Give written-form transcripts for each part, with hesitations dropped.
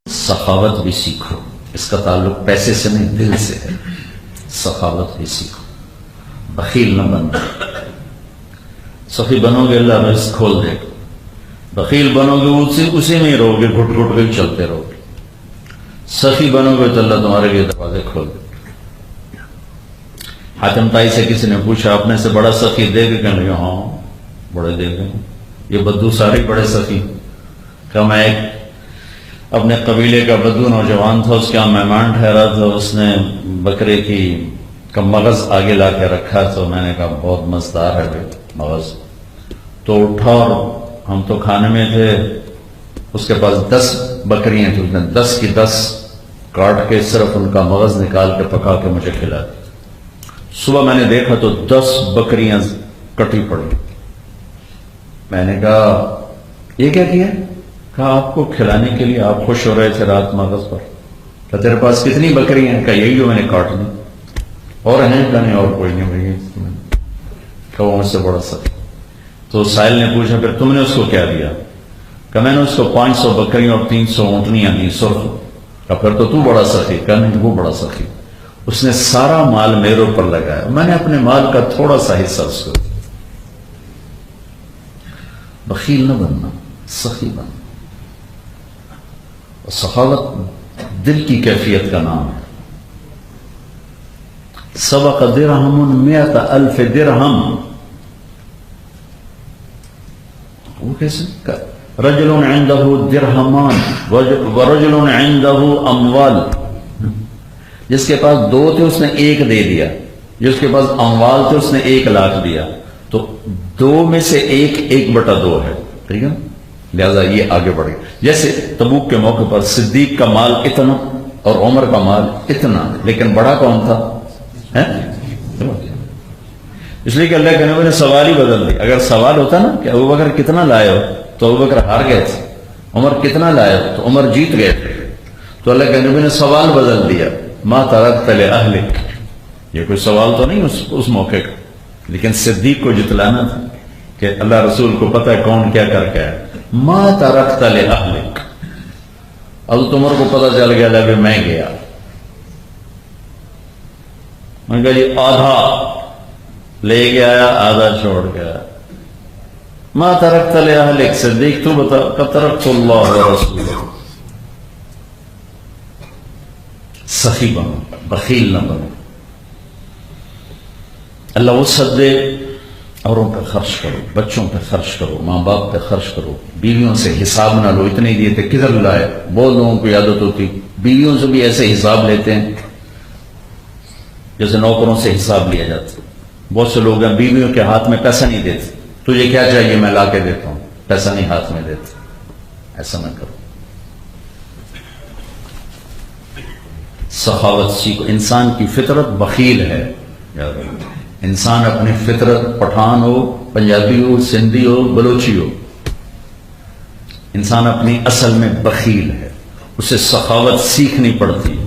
سخاوت بھی سیکھو، اس کا تعلق پیسے سے نہیں دل سے ہے. سخاوت بھی سیکھو، بخیل نہ بنو. سخی بنو گے اللہ رزق کھول دے گا، بخیل بنو گے اسی میں ہی رہو گے، گھٹ گھٹ کے چلتے رہو گے. سخی بنو گے تو اللہ تمہارے لیے دروازے کھول دے. حاتم طائی سے کسی نے پوچھا اپنے سے بڑا سخی دے گا؟ کہنے لگے ہاں بڑے دے گا. یہ بدو سارے بڑے سخی. کہ میں ایک اپنے قبیلے کا بدو نوجوان تھا، اس کے یہاں مہمان ٹھہرا تھا، اس نے بکرے کا مغز آگے لا کے رکھا. تو میں نے کہا بہت مزدار ہے مغز. تو اٹھا اور ہم تو کھانے میں تھے، اس کے پاس 10 بکریاں تھیں، اس نے 10 کی 10 کاٹ کے صرف ان کا مغز نکال کے پکا کے مجھے کھلا دی. صبح میں نے دیکھا تو 10 بکریاں کٹی پڑی. میں نے کہا یہ کیا کیا؟ کہا آپ کو کھلانے کے لیے، آپ خوش ہو رہے تھے رات مغز پر. کہ تیرے پاس کتنی بکریاں ہیں؟ کہا یہی جو میں نے کاٹ لی. اور ہیں؟ کہ نہیں اور کوئی نہیں بھائی. کہ وہ مجھ سے بڑا سخی. تو سائل نے پوچھا پھر تم نے اس کو کیا دیا؟ کہ میں نے اس کو 500 بکریاں اور 300 اونٹنیاں دی سرخ. کہ پھر تو بڑا سخی. کہ نہیں وہ بڑا سخی. اس نے سارا مال میرے اوپر لگایا، میں نے اپنے مال کا تھوڑا سا حصہ اس کو دیا. بخیل نہ بننا، سخی بننا. سخاوت دل کی کیفیت کا نام ہے. سبق درہم 100,000 درہم. وہ کیسے؟ رجل عنده درہمان ورجل عنده اموال. جس کے پاس 2 تھے اس نے 1 دے دیا، جس کے پاس اموال تھے اس نے 1 لاکھ دیا. تو 2 میں سے 1/2 ہے. ٹھیک ہے، لہذا یہ آگے بڑھ گیا. جیسے تبوک کے موقع پر صدیق کا مال اتنا اور عمر کا مال اتنا، لیکن بڑا کون تھا؟ اس لیے کہ اللہ کے نبی نے سوال ہی بدل دی. اگر سوال ہوتا نا کہ ابوبکر کتنا لائے ہو تو ابوبکر ہار گئے تھے، عمر کتنا لائے ہو تو عمر جیت گئے تھے. تو اللہ کے نبی نے سوال بدل دیا، ما ترکت لأہلک. یہ کوئی سوال تو نہیں اس موقع کا، لیکن صدیق کو جتلانا تھا کہ اللہ رسول کو پتہ ہے کون کیا کر کے ہے. ما ترکت لأہلک. حضرت عمر کو پتہ چل گیا لگے میں گیا. میں نے کہا یہ آدھا لے کے آیا، آدھا چھوڑ گیا. ما ترکت لأہلک. صدیق تو بتا کہ ترکت اللہ ورسولہ. سخی بنو، بخیل نہ بنو. اللہ وسعت دے، اوروں پہ خرچ کرو، بچوں پہ خرچ کرو، ماں باپ پہ خرچ کرو. بیویوں سے حساب نہ لو، اتنے دیے تھے کدھر لائے. بہت لوگوں کو عادت ہوتی بیویوں سے بھی ایسے حساب لیتے ہیں جیسے نوکروں سے حساب لیا جاتا. بہت سے لوگ ہیں بیویوں کے ہاتھ میں پیسہ نہیں دیتے. تجھے کیا چاہیے میں لا کے دیتا ہوں، پیسہ نہیں ہاتھ میں دیتے. ایسا نہ کرو. سخاوت سیکھو. انسان کی فطرت بخیل ہے. انسان اپنی فطرت، پٹھان ہو، پنجابی ہو، سندھی ہو، بلوچی ہو، انسان اپنی اصل میں بخیل ہے. اسے سخاوت سیکھنی پڑتی ہے.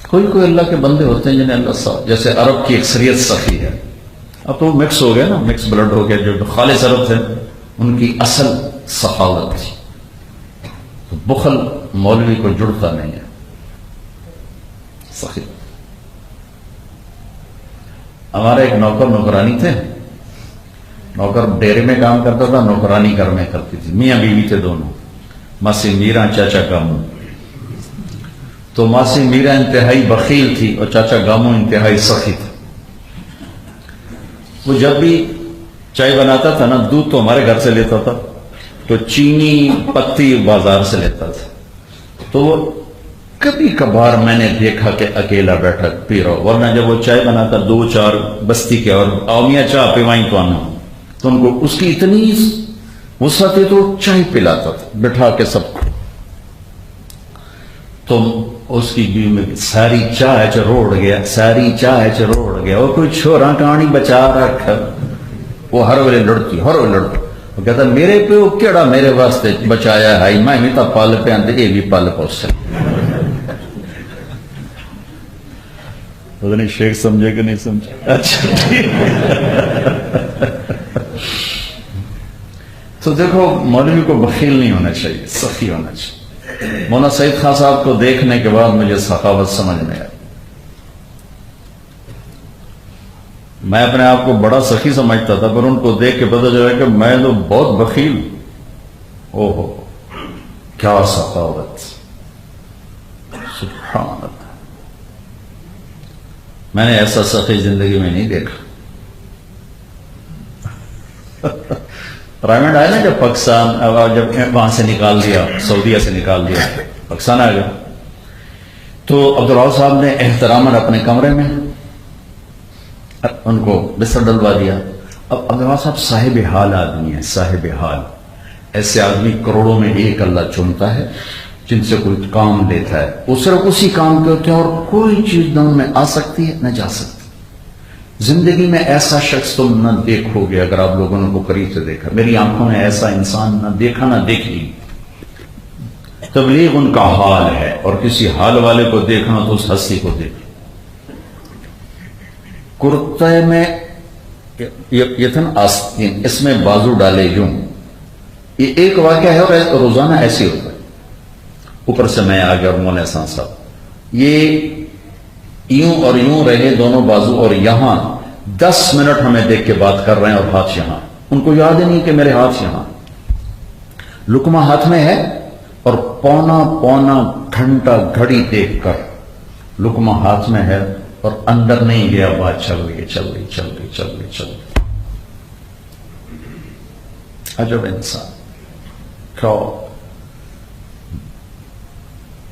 کوئی اللہ کے بندے ہوتے ہیں جنہیں اللہ جیسے عرب کی اکثریت سخی ہے. اب تو مکس ہو گیا نا، مکس بلڈ ہو گیا. جو خالص عرب تھے ان کی اصل سخاوت تھی. تو بخل مولوی کو جڑتا نہیں ہے. سخی. ہمارے ایک نوکر نوکرانی تھے. نوکر ڈیرے میں کام کرتا تھا، نوکرانی گھر میں کرتی تھی. میاں بیوی تھے دونوں، ماسی میرا، چاچا گامو. تو ماسی میرا انتہائی بخیل تھی اور چاچا گامو انتہائی سخی تھا. وہ جب بھی چائے بناتا تھا نا، دودھ تو ہمارے گھر سے لیتا تھا، تو چینی پتی بازار سے لیتا تھا. تو وہ کبھی کبھار میں نے دیکھا کہ اکیلا بیٹھا پی رہا، ورنہ جب وہ چائے بناتا 2-4 بستی کے اور آومیاں چاہ پیوائیں تو آنا، تو ان کو اس کی اتنی وسعت ہے تو چائے پلاتا تھا بٹھا کے سب کو. تو اس کی بیوی میں ساری چائے چ روڑ گیا، ساری چائے چ روڑ گیا. وہ کوئی چھوڑا کہانی بچا رکھا. وہ ہر ویلے لڑتی، ہر ویلے لڑتی. وہ کہتا میرے پیو کیڑا میرے واسطے بچایا ہے، میں بھی تو پل پہ آتے یہ بھی پل پوس. پتہ نہیں شیخ سمجھے کہ نہیں سمجھے. اچھا تو دیکھو مولوی کو بخیل نہیں ہونا چاہیے، سخی ہونا چاہیے۔ مولانا سعید خان صاحب کو دیکھنے کے بعد مجھے سخاوت سمجھ میں آئی۔ میں اپنے آپ کو بڑا سخی سمجھتا تھا، پر ان کو دیکھ کے پتہ چلا کہ میں تو بہت بخیل ہوں۔ او ہو کیا سخاوت، سبحان اللہ! میں نے ایسا سخی زندگی میں نہیں دیکھا۔ پرائیویٹ آئے نا جب پاکستان، جب وہاں سے نکال دیا، سعودیہ سے نکال دیا، پاکستان آ گیا، تو عبدالرؤف صاحب نے احتراماً اپنے کمرے میں ان کو بستر ڈلوا دیا۔ اب عبدالرؤف صاحب صاحب حال آدمی ہے، صاحب حال۔ ایسے آدمی کروڑوں میں ایک اللہ چنتا ہے جن سے کوئی کام لیتا ہے، وہ صرف اسی کام کے ہوتے ہیں، اور کوئی چیز نہ ان میں آ سکتی ہے نہ جا سکتی۔ زندگی میں ایسا شخص تم نہ دیکھو گے اگر آپ لوگوں نے کو قریب سے دیکھا، میری آنکھوں نے ایسا انسان نہ دیکھا نہ دیکھی۔ تبلیغ ان کا حال ہے، اور کسی حال والے کو دیکھنا تو اس ہستی کو دیکھ۔ کرتے میں یہ تھا نا آستین، اس میں بازو ڈالے یوں، یہ ایک واقعہ ہے، اور روزانہ ایسے ہوتا ہے۔ اوپر سے میں آ گیا اور مولانا احسان صاحب یہ یوں اور یوں رہے دونوں بازو، اور یہاں 10 منٹ ہمیں دیکھ کے بات کر رہے ہیں، اور ہاتھ یہاں، ان کو یاد ہی نہیں کہ میرے ہاتھ یہاں، لقمہ ہاتھ میں ہے، اور پونا پونا گھنٹہ گھڑی دیکھ کر لقمہ ہاتھ میں ہے اور اندر نہیں گیا، بات چل رہی چل رہی چل رہی چل رہی چل رہی۔ عجب انسان، کیا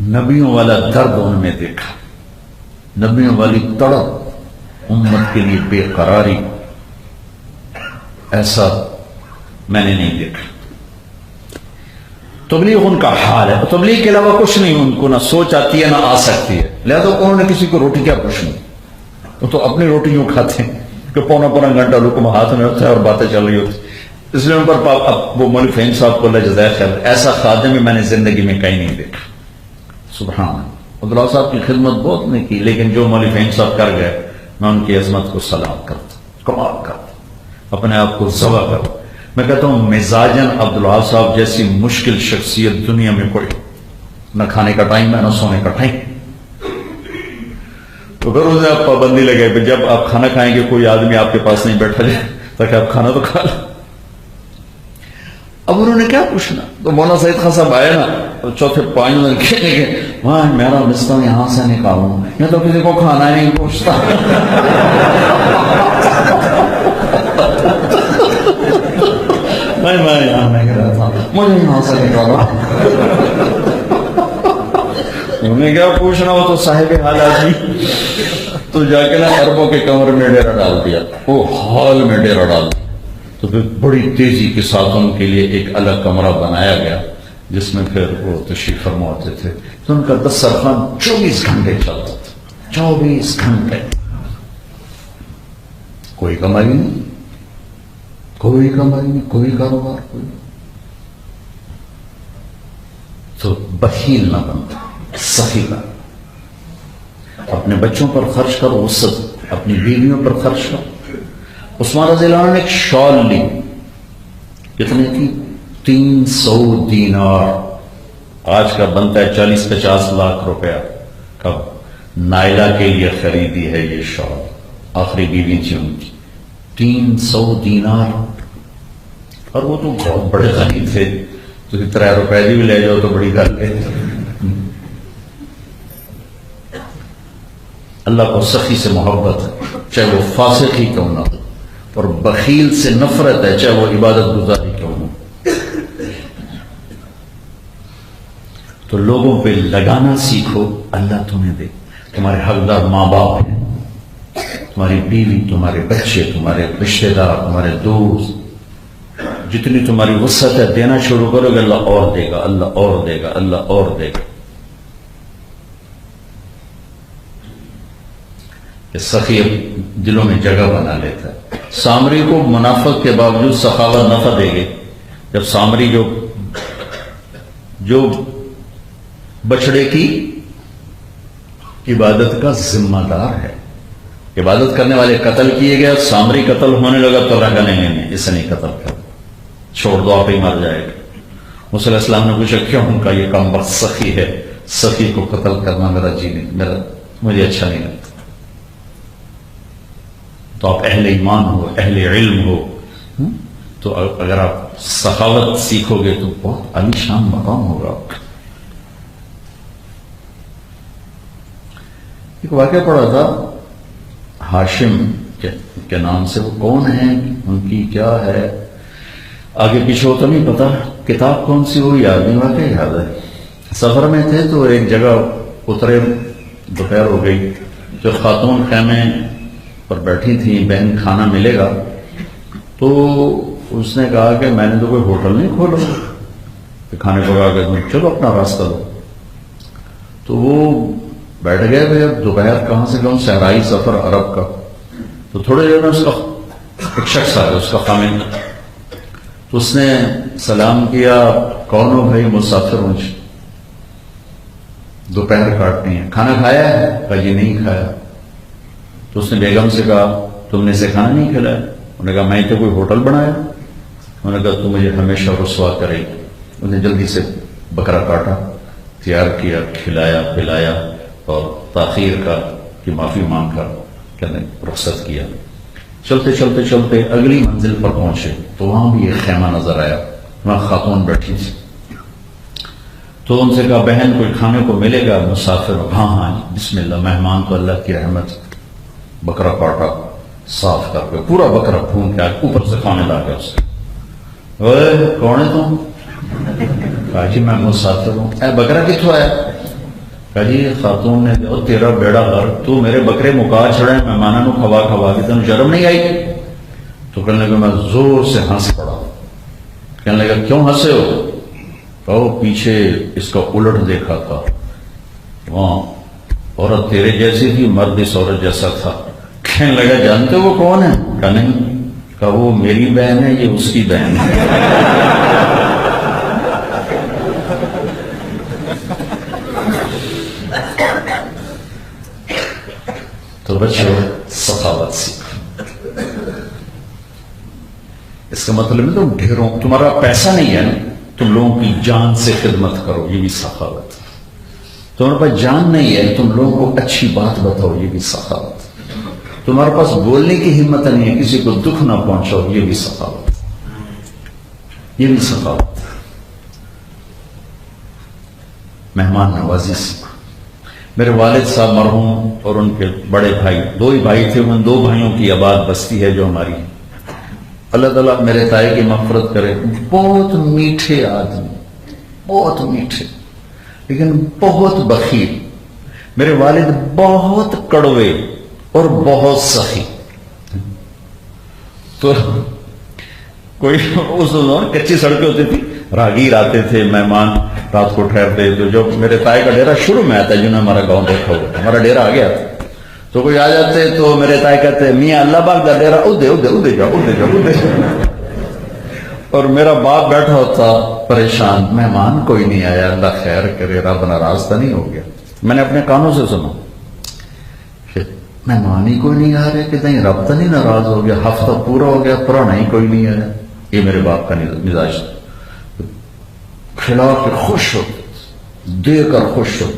نبیوں والا درد ان میں دیکھا، نبیوں والی تڑپ، امت کے لیے بے قراری، ایسا میں نے نہیں دیکھا۔ تبلیغ ان کا حال ہے، تبلیغ کے علاوہ کچھ نہیں ان کو، نہ سوچ آتی ہے نہ آ سکتی ہے، لہذا انہوں نے کسی کو روٹی کیا پوچھنی، وہ تو اپنی روٹی یوں کھاتے ہیں کہ پونا پونا گھنٹہ لقمہ ہاتھ میں ہوتا ہے اور باتیں چل رہی ہوتی، اس لیے ان پر وہ مولوی فہیم صاحب کو اللہ جزائے خیر، ایسا خادم میں نے زندگی میں کہیں نہیں دیکھا۔ سبحان عبداللہ صاحب کی خدمت بہت نہیں کی، لیکن جو مولوی فہیم صاحب کر گئے میں ان کی عظمت کو سلام کرتا، کمال کرتا، اپنے آپ کو ذبح کرتا۔ میں کہتا ہوں مزاجن عبداللہ صاحب جیسی مشکل شخصیت دنیا میں کوئی، نہ کھانے کا ٹائم ہے نہ سونے کا ٹائم، تو پھر اسے آپ پابندی لگے، جب آپ کھانا کھائیں گے کوئی آدمی آپ کے پاس نہیں بیٹھا جائے تاکہ آپ کھانا تو کھا لیں۔ اب انہوں نے کیا پوچھنا، تو مولانا سعید خان صاحب آئے نا، چوتھے 5 منٹ کہنے کے وہاں میرا بستر یہاں سے نکالوں، میں تو کسی کو کھانا ہی نہیں پوچھتا۔ میں یہاں نہیں رہا تھا، مجھے یہاں سے نکالا۔ انہوں نے کیا پوچھنا، وہ تو صاحب حال آدمی، تو جا کے نا عربوں کے کمرے میں ڈیرا ڈال دیا، وہ ہال میں ڈیرا ڈال دیا، تو پھر بڑی تیزی کے ساتھ ان کے لیے ایک الگ کمرہ بنایا گیا جس میں پھر وہ تشریف فرما ہوتے تھے، تو ان کا دسترخوان 24 گھنٹے چلتا تھا، 24 گھنٹے، کوئی کمائی نہیں، کوئی کمائی نہیں، کوئی کاروبار، کوئی۔ تو بخیل نہ بنتا، سخی بن، اپنے بچوں پر خرچ کرو، وسط اپنی بیویوں پر خرچ کرو۔ عثمان رضی اللہ عنہ نے ایک شال لی، کتنے کی؟ 300 دینار، آج کا بنتا ہے 40-50 لاکھ روپیہ کا۔ نائلہ کے لیے خریدی ہے یہ شال، آخری بیوی تھی ان کی، 300 دینار، اور وہ تو بہت بڑے غنی تھے، تو 3 روپے بھی لے جاؤ تو بڑی گل ہے۔ اللہ کو سخی سے محبت ہے، چاہے وہ فاسق ہی کیوں نہ ہو، اور بخیل سے نفرت ہے، چاہے وہ عبادت گزاری کیوں ہو۔ تو لوگوں پہ لگانا سیکھو، اللہ تمہیں دے۔ تمہارے حقدار ماں باپ ہیں، تمہاری بیوی، تمہارے بچے، تمہارے رشتے دار، تمہارے دوست، جتنی تمہاری وسعت ہے دینا شروع کرو گے، اللہ اور دے گا، اللہ اور دے گا، اللہ اور دے گا۔ کہ سخی دلوں میں جگہ بنا لیتا ہے۔ سامری کو منافق کے باوجود سخاوت نفع دے گی، جب سامری جو بچڑے کی عبادت کا ذمہ دار ہے، عبادت کرنے والے قتل کیے گئے، سامری قتل ہونے لگا تو رگا نہیں، اسے نہیں قتل کر، چھوڑ دو آپ ہی مر جائے گا۔ موسیٰ علیہ السلام نے پوچھا کیوں؟ ان کا یہ کام بخت سخی ہے، سخی کو قتل کرنا مجھے اچھا نہیں لگتا۔ تو آپ اہل ایمان ہو، اہل علم ہو، تو اگر آپ سخاوت سیکھو گے تو بہت عالی شان مقام ہوگا آپ کا۔ ایک واقعہ پڑھا تھا ہاشم کے نام سے، وہ کون ہیں، ان کی کیا ہے، آگے پیچھے ہو تو نہیں پتا، کتاب کون سی وہ یاد نہیں، واقعہ یاد ہے۔ سفر میں تھے تو ایک جگہ اترے، دوپہر ہو گئی، جو خاتون خیمے پر بیٹھی تھیں، بہن کھانا ملے گا، تو اس نے کہا کہ میں نے تو کوئی ہوٹل نہیں کھولا کہ کھانے کو آ کے چلو اپنا راستہ دو۔ تو وہ بیٹھ گئے تھے، اب دوپہر کہاں سے کہوں، صحرائی سفر عرب کا، تو تھوڑے دیر میں اس کا ایک شخص آیا، اس کا خامن، تو اس نے سلام کیا، کون ہو بھائی؟ مسافر ہوں، دوپہر کاٹنی ہے، کھانا کھایا ہے؟ کہا جی نہیں کھایا۔ تو اس نے بیگم سے کہا تم نے اسے کھانا نہیں کھلایا؟ انہوں نے کہا میں تو کوئی ہوٹل بنایا؟ انہوں نے کہا تو مجھے ہمیشہ رسوا کرے گی۔ انہوں نے جلدی سے بکرا کاٹا، تیار کیا، کھلایا پلایا، اور تاخیر کی معافی مانگ کر کہنے رخصت کیا۔ چلتے چلتے چلتے اگلی منزل پر پہنچے تو وہاں بھی ایک خیمہ نظر آیا، وہاں خاتون بیٹھی تھی۔ تو ان سے کہا بہن کوئی کھانے کو ملے گا؟ مسافر؟ ہاں ہاں بسم اللہ، مہمان کو اللہ کی رحمت۔ بکرا کاٹا، صاف کر کے پورا بکرا بھون کے اوپر سے کھانے لا گیا اس کو۔ اوے کون ہے تم؟ کہا جی میں مسافر ہوں۔ اے بکرا کتوں آیا؟ کہا جی خاتون نے کہا تیرا بیڑا غرق، تو میرے بکرے مکا چھڑے مہمانوں کو کھوا کھوا کے، تمہیں شرم نہیں آئی؟ تو کہنے لگا میں زور سے ہنس پڑا۔ کہنے لگا کیوں ہنسے ہو؟ کہو پیچھے اس کا الٹ دیکھا تھا، وہاں عورت تیرے جیسی تھی، مرد اس عورت جیسا تھا۔ کہنے لگا جانتے وہ کون ہے؟ کہا نہیں۔ کہا وہ میری بہن ہے، یہ اس کی بہن ہے۔ تو بچوں سخاوت سیکھو۔ اس کا مطلب ہے تم ڈھیروں، تمہارا پیسہ نہیں ہے نا، تم لوگوں کی جان سے خدمت کرو، یہ بھی سخاوت۔ تمہارے پاس جان نہیں ہے، تم لوگوں کو اچھی بات بتاؤ، یہ بھی سخاوت۔ تمہارے پاس بولنے کی ہمت نہیں ہے، کسی کو دکھ نہ پہنچاؤ، یہ بھی سخاوت، یہ بھی سخاوت۔ مہمان نوازی سیکھو۔ میرے والد صاحب مرحوم اور ان کے بڑے بھائی، دو ہی بھائی تھے، ان دو بھائیوں کی آباد بستی ہے جو ہماری، اللہ تعالیٰ میرے تائے کی مغفرت کرے، بہت میٹھے آدمی، بہت میٹھے لیکن بہت بخیل۔ میرے والد بہت کڑوے اور بہت سخی۔ تو کوئی اس دور کچی سڑکیں ہوتی تھی، راگیر آتے تھے، مہمان رات کو ٹھہرتے، تو جو میرے تائے کا ڈیرا شروع میں آتا ہے، جنہوں نے ہمارا گاؤں دیکھا ہوا، ہمارا ڈیرا آ گیا تھا، تو کوئی آ جاتے تو میرے تائے کہتے میاں اللہ باغ دا ڈیرا ادھے ادھے ادھے جاؤ ادھے جاؤ ادھے جاؤ۔ اور میرا باپ بیٹھا ہوتا پریشان، مہمان کوئی نہیں آیا، اللہ خیر کرے، رب ناراض تو نہیں ہو گیا۔ میں نے اپنے کانوں سے سنا کہ مہمان ہی کوئی نہیں آ رہے، کہ نہیں رب تو نہیں ناراض ہو گیا، ہفتہ پورا ہو گیا پرانا ہی کوئی نہیں آیا۔ یہ میرے باپ کا مزاج تھا، کھلا کے خوش ہو، دے کر خوش ہو۔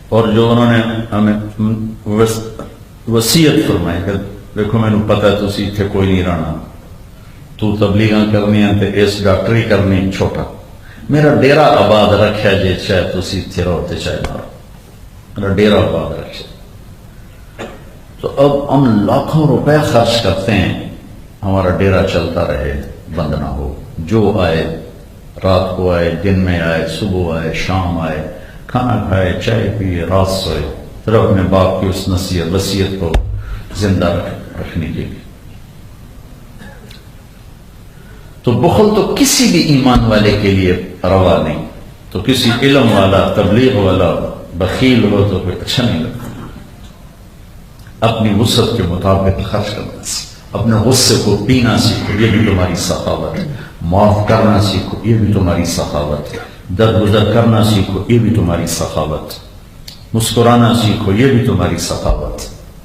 اور جو انہوں نے ہمیں وصیت فرمائی کہ دیکھو میں نے پتا تسی اتنے کوئی نہیں رہنا، تو تبلیغاں کرنی ہے تے اس ڈاکٹری کرنی چھوٹا، میرا ڈیرا آباد رکھا جے، چاہے تسی اتنے رہو تے چاہے نہ رہو، میرا ڈیرا آباد رکھا۔ تو اب ہم لاکھوں روپے خرچ کرتے ہیں، ہمارا ڈیرا چلتا رہے، بند نہ ہو، جو آئے رات کو آئے، دن میں آئے، صبح آئے، شام آئے، کھانا کھائے، چائے پیے، رات سوئے، پھر اپنے باپ کی اس نصیحت وصیت کو زندہ رکھنے کے لیے۔ تو بخل تو کسی بھی ایمان والے کے لیے روا نہیں، تو کسی علم والا تبلیغ والا بخیل ہو تو کوئی اچھا نہیں لگتا۔ اپنی وسعت کے مطابق خرچ کرنا سیکھو، اپنے غصے کو پینا سیکھو، یہ بھی تمہاری سخاوت ہے، معاف کرنا سیکھو، یہ بھی تمہاری سخاوت ہے، درگزر کرنا سیکھو، یہ بھی تمہاری سخاوت، مسکرانا سیکھو، یہ بھی تمہاری سخاوت،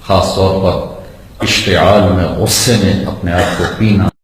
خاص طور پر اشتعال میں، غصے میں اپنے آپ کو پینا